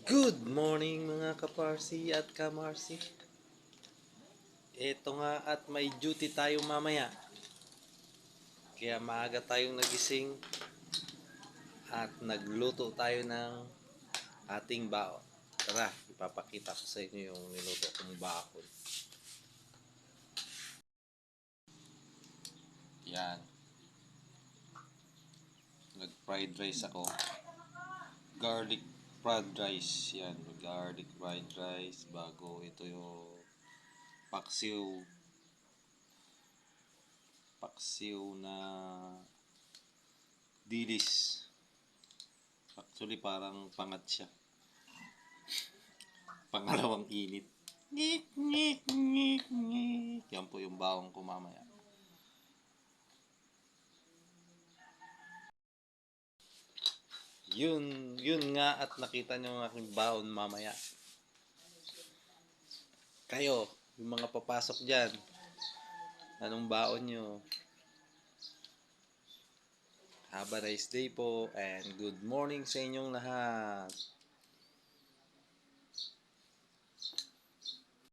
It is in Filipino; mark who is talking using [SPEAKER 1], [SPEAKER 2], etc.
[SPEAKER 1] Good morning mga kaparsi at kamarsi. Ito nga at may duty tayo mamaya. Kaya maaga tayong nagising at nagluto tayo ng ating baon. Tara, ipapakita ko sa inyo yung niluto kong baon. Yan. Nag-fried rice ako. Garlic fried rice. Yan, garlic fried rice. Bago ito yung paksiw. Paksiw na dilis. Actually, parang pangat siya. Pangalawang init. Ngik, ngik, ngik, ngik. Yan po yung bawang ko mamaya. Yun nga at nakita nyo ang aking baon mamaya. Kayo, yung mga papasok dyan, anong baon nyo? Have a nice day po and good morning sa inyong lahat.